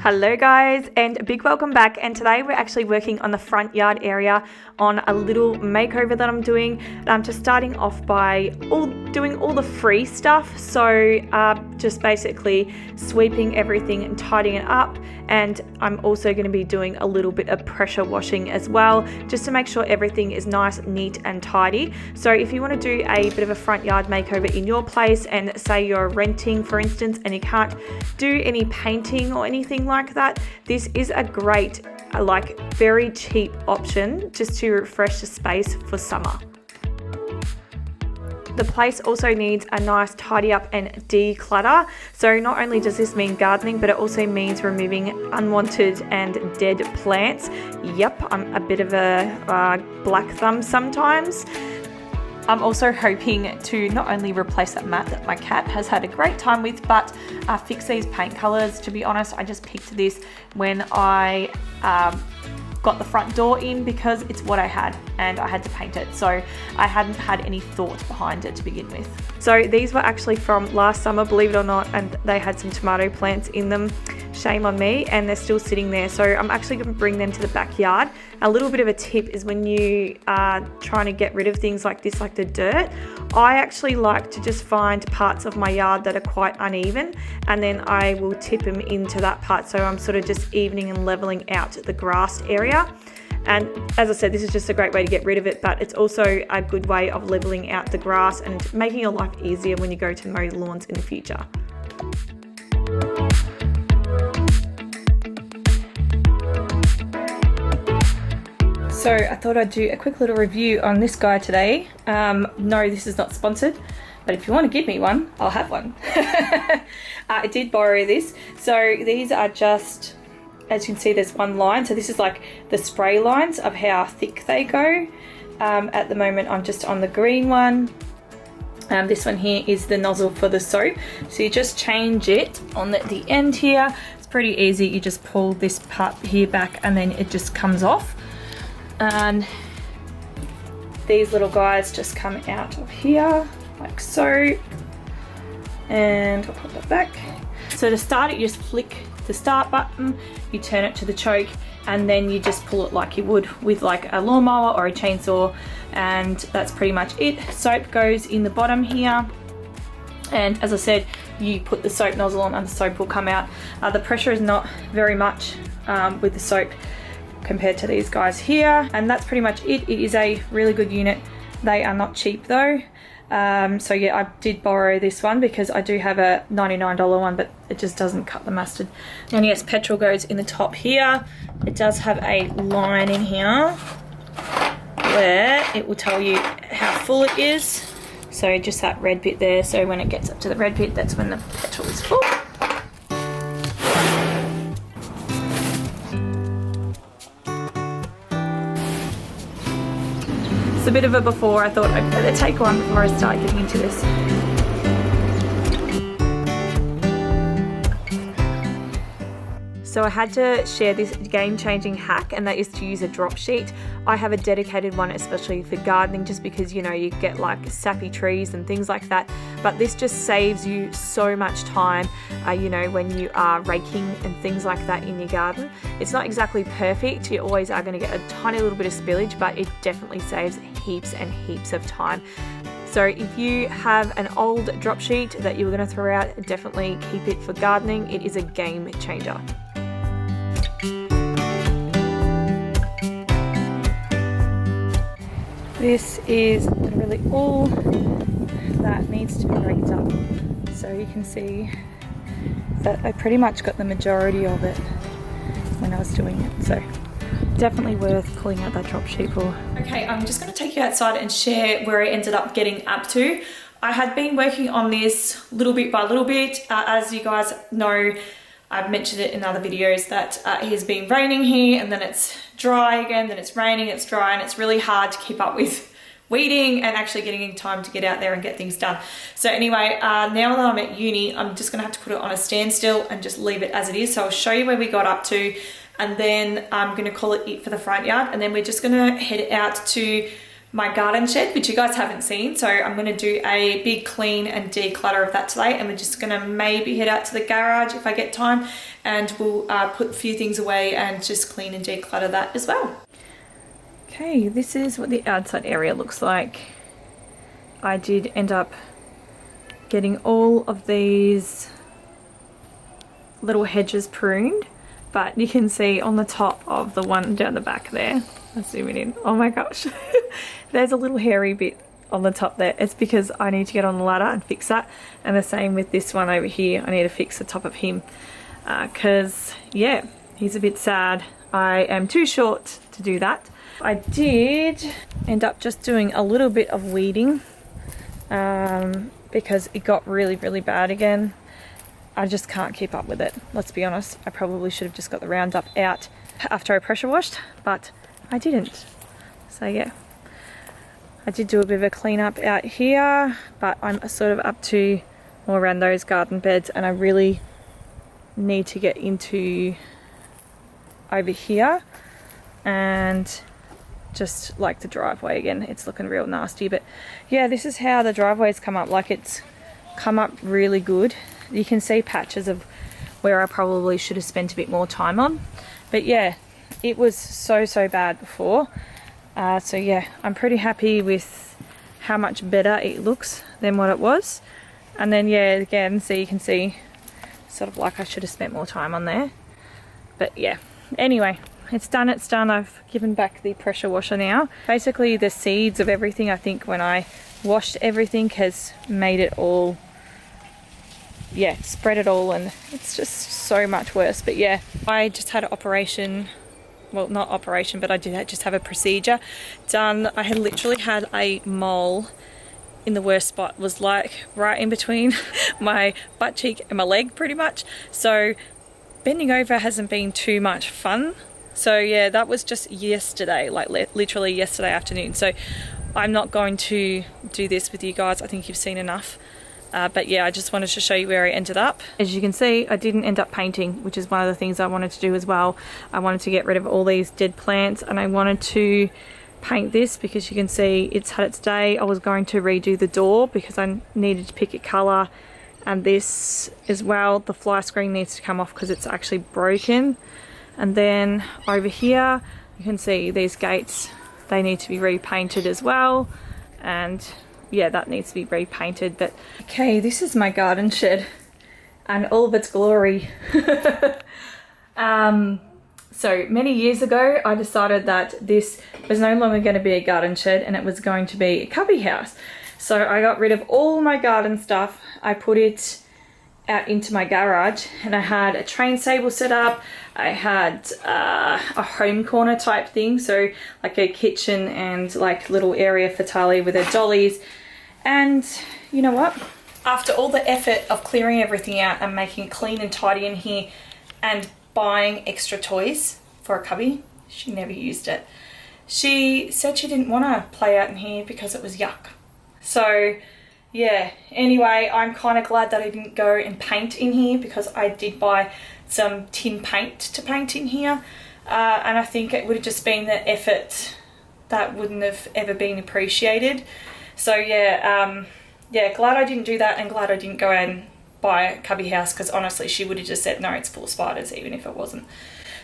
Hello guys, and a big welcome back. And today we're actually working on the front yard area on a little makeover that I'm doing. And I'm just starting off by doing all the free stuff. So just basically sweeping everything and tidying it up. And I'm also going to be doing a little bit of pressure washing as well, just to make sure everything is nice, neat and tidy. So if you want to do a bit of a front yard makeover in your place, and say you're renting for instance, and you can't do any painting or anything like that, this is a great, very cheap option just to refresh the space for summer. The place also needs a nice tidy up and declutter. So not only does this mean gardening, but it also means removing unwanted and dead plants. Yep, I'm a bit of a black thumb sometimes. I'm also hoping to not only replace that mat that my cat has had a great time with, but fix these paint colors. To be honest, I just picked this when I got the front door in because it's what I had and I had to paint it. So I hadn't had any thought behind it to begin with. So these were actually from last summer, believe it or not, and they had some tomato plants in them. Shame on me, and they're still sitting there. So I'm actually going to bring them to the backyard. A little bit of a tip is when you are trying to get rid of things like this, like the dirt, I actually like to just find parts of my yard that are quite uneven, and then I will tip them into that part. So I'm sort of just evening and leveling out the grass area. And as I said, this is just a great way to get rid of it, but it's also a good way of leveling out the grass and making your life easier when you go to mow lawns in the future. So I thought I'd do a quick little review on this guy today. No, this is not sponsored, but if you want to give me one, I'll have one. I did borrow this. So these are just, as you can see, there's one line. So this is like the spray lines of how thick they go. At the moment, I'm just on the green one. This one here is the nozzle for the soap. So you just change it on the end here. It's pretty easy. You just pull this part here back and then it just comes off. And these little guys just come out of here like so, and I'll put that back. So to start it, you just flick the start button, you turn it to the choke, and then you just pull it like you would with like a lawnmower or a chainsaw, and that's pretty much it. Soap goes in the bottom here, and as I said, you put the soap nozzle on and the soap will come out. The pressure is not very much with the soap compared to these guys here, and that's pretty much it. It is a really good unit. They are not cheap though. So yeah, I did borrow this one because I do have a $99 one, but it just doesn't cut the mustard. And yes, petrol goes in the top here. It does have a line in here where it will tell you how full it is. So just that red bit there. So when it gets up to the red bit, that's when the petrol is full. It's a bit of a before. I thought I'd better take one before I start getting into this. So I had to share this game-changing hack, and that is to use a drop sheet. I have a dedicated one especially for gardening, just because, you know, you get like sappy trees and things like that. But this just saves you so much time, you know, when you are raking and things like that in your garden. It's not exactly perfect. You always are going to get a tiny little bit of spillage, but it definitely saves heaps and heaps of time. So if you have an old drop sheet that you were going to throw out, definitely keep it for gardening. It is a game changer. This is really all that needs to be raked up. So you can see that I pretty much got the majority of it when I was doing it. So definitely worth pulling out that drop sheet for. Okay, I'm just going to take you outside and share where I ended up getting up to. I had been working on this little bit by little bit. As you guys know, I've mentioned it in other videos that it has been raining here, and then it's dry again, then it's raining, it's dry, and it's really hard to keep up with weeding and actually getting in time to get out there and get things done. So anyway, now that I'm at uni, I'm just gonna have to put it on a standstill and just leave it as it is. So I'll show you where we got up to, and then I'm gonna call it for the front yard, and then we're just gonna head out to my garden shed, which you guys haven't seen. So I'm going to do a big clean and declutter of that today, and we're just going to maybe head out to the garage if I get time, and we'll put a few things away and just clean and declutter that as well. Okay, this is what the outside area looks like. I did end up getting all of these little hedges pruned, but you can see on the top of the one down the back there, I'll zoom it in, oh my gosh, there's a little hairy bit on the top there. It's because I need to get on the ladder and fix that, and the same with this one over here. I need to fix the top of him because yeah, he's a bit sad. I am too short to do that. I did end up just doing a little bit of weeding because it got really bad again. I just can't keep up with it, let's be honest. I probably should have just got the Roundup out after I pressure washed, but I didn't. So yeah, I did do a bit of a cleanup out here, but I'm sort of up to more around those garden beds, and I really need to get into over here and just like the driveway again. It's looking real nasty, but yeah, this is how the driveway's come up. Like, it's come up really good. You can see patches of where I probably should have spent a bit more time on, but yeah, it was so bad before. So yeah, I'm pretty happy with how much better it looks than what it was. And then yeah, again, so you can see sort of like I should have spent more time on there. But yeah, anyway, it's done, it's done. I've given back the pressure washer now. Basically the seeds of everything, I think when I washed everything, has made it all, yeah, spread it all, and it's just so much worse. But yeah, I just had an operation, well, not operation, but I did just have a procedure done. I had literally had a mole in the worst spot. It was like right in between my butt cheek and my leg pretty much. So bending over hasn't been too much fun. So yeah, that was just yesterday, like literally yesterday afternoon. So I'm not going to do this with you guys. I think you've seen enough. But yeah, I just wanted to show you where I ended up. As you can see, I didn't end up painting, which is one of the things I wanted to do as well. I wanted to get rid of all these dead plants, and I wanted to paint this because you can see it's had its day. I was going to redo the door because I needed to pick a colour, and this as well, the fly screen needs to come off because it's actually broken. And then over here, you can see these gates, they need to be repainted as well. And yeah, that needs to be repainted. But okay, this is my garden shed and all of its glory. So many years ago, I decided that this was no longer going to be a garden shed and it was going to be a cubby house. So I got rid of all my garden stuff. I put it out into my garage, and I had a train stable set up. I had a home corner type thing, so like a kitchen and like little area for Tali with her dollies. And you know what? After all the effort of clearing everything out and making clean and tidy in here and buying extra toys for a cubby, she never used it. She said she didn't want to play out in here because it was yuck. So yeah, anyway, I'm kind of glad that I didn't go and paint in here because I did buy some tin paint to paint in here. And I think it would have just been the effort that wouldn't have ever been appreciated. So yeah, yeah, glad I didn't do that, and glad I didn't go and buy a cubby house, because honestly she would have just said no, it's full of spiders, even if it wasn't.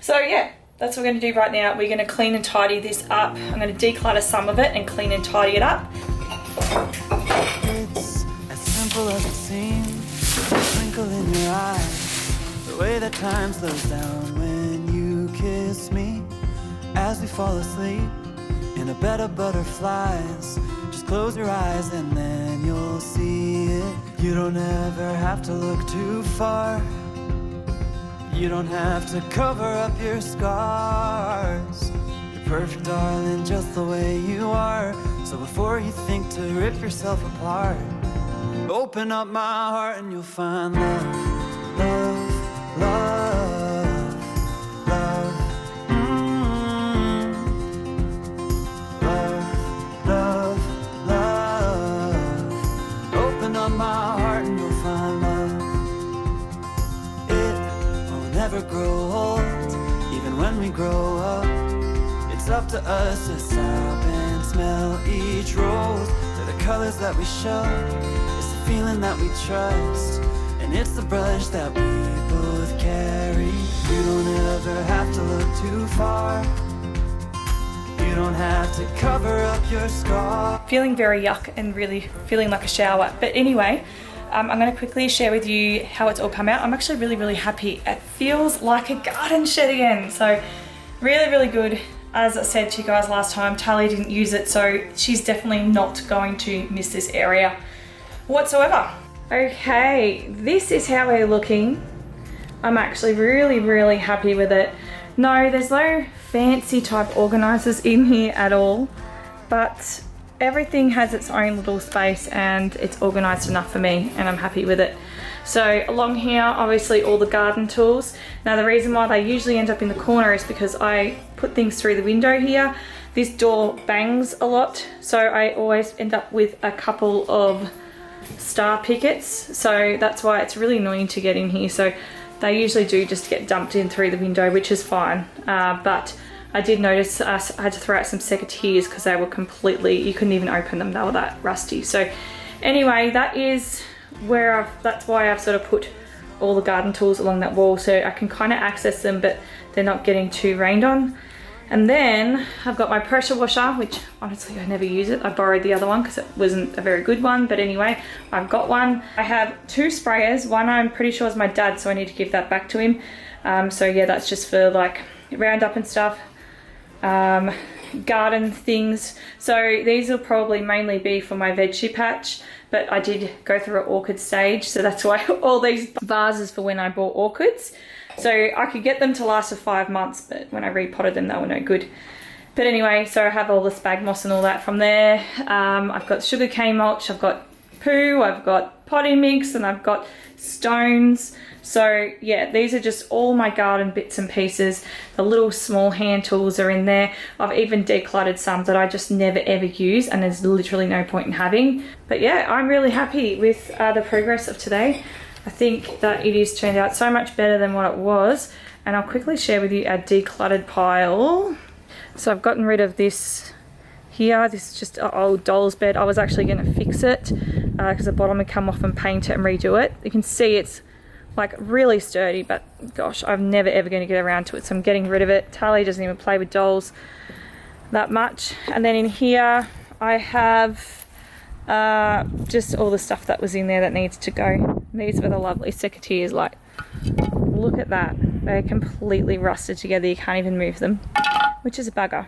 So yeah, that's what we're going to do right now. We're going to clean and tidy this up. I'm going to declutter some of it and clean and tidy it up. It's as simple as it seems, a twinkle in your eye, the way that time slows down when you kiss me, as we fall asleep in a bed of butterflies. Just close your eyes and then you'll see it. You don't ever have to look too far. You don't have to cover up your scars. You're perfect, darling, just the way you are. So before you think to rip yourself apart, open up my heart and you'll find love, love, love, love. Love, love, love. Open up my heart and you'll find love. It will never grow old, even when we grow up. It's up to us to stop and smile. smell each rose. They're the colors that we show. It's the feeling that we trust. And it's the brush that we both carry. You don't ever have to look too far. You don't have to cover up your scar. Feeling very yuck and really feeling like a shower. But anyway, I'm going to quickly share with you how it's all come out. I'm actually really happy. It feels like a garden shed again. So really good. As I said to you guys last time, Tally didn't use it, so she's definitely not going to miss this area whatsoever. Okay, this is how we're looking. I'm actually really happy with it. No, there's no fancy type organizers in here at all, but everything has its own little space and it's organized enough for me, and I'm happy with it. So along here, obviously all the garden tools. Now the reason why they usually end up in the corner is because I put things through the window here. This door bangs a lot, so I always end up with a couple of star pickets. So that's why it's really annoying to get in here. So they usually do just get dumped in through the window, which is fine. But I did notice I had to throw out some secateurs because they were completely, you couldn't even open them, they were that rusty. So anyway, that is where that's why I've sort of put all the garden tools along that wall, so I can kind of access them but they're not getting too rained on. And then I've got my pressure washer, which honestly I never use it. I borrowed the other one because it wasn't a very good one, but anyway, I've got one. I have two sprayers. One I'm pretty sure is my dad's, so I need to give that back to him. So yeah, that's just for like Roundup and stuff, garden things. So these will probably mainly be for my veggie patch, but I did go through an orchid stage, so that's why all these vases for when I bought orchids. So I could get them to last for 5 months, but when I repotted them, they were no good. But anyway, so I have all the spag moss and all that from there. I've got sugarcane mulch, I've got poo, I've got potty mix, and I've got stones. So yeah, these are just all my garden bits and pieces. The little small hand tools are in there. I've even decluttered some that I just never ever use, and there's literally no point in having. But yeah, I'm really happy with the progress of today. I think that it has turned out so much better than what it was, and I'll quickly share with you our decluttered pile. So I've gotten rid of this here. This is just an old doll's bed. I was actually going to fix it because the bottom would come off and paint it and redo it. You can see it's like really sturdy, but gosh, I'm never ever going to get around to it, so I'm getting rid of it. Tally doesn't even play with dolls that much. And then in here I have just all the stuff that was in there that needs to go. These were the lovely secateurs. Like, look at that, they're completely rusted together, you can't even move them, which is a bugger.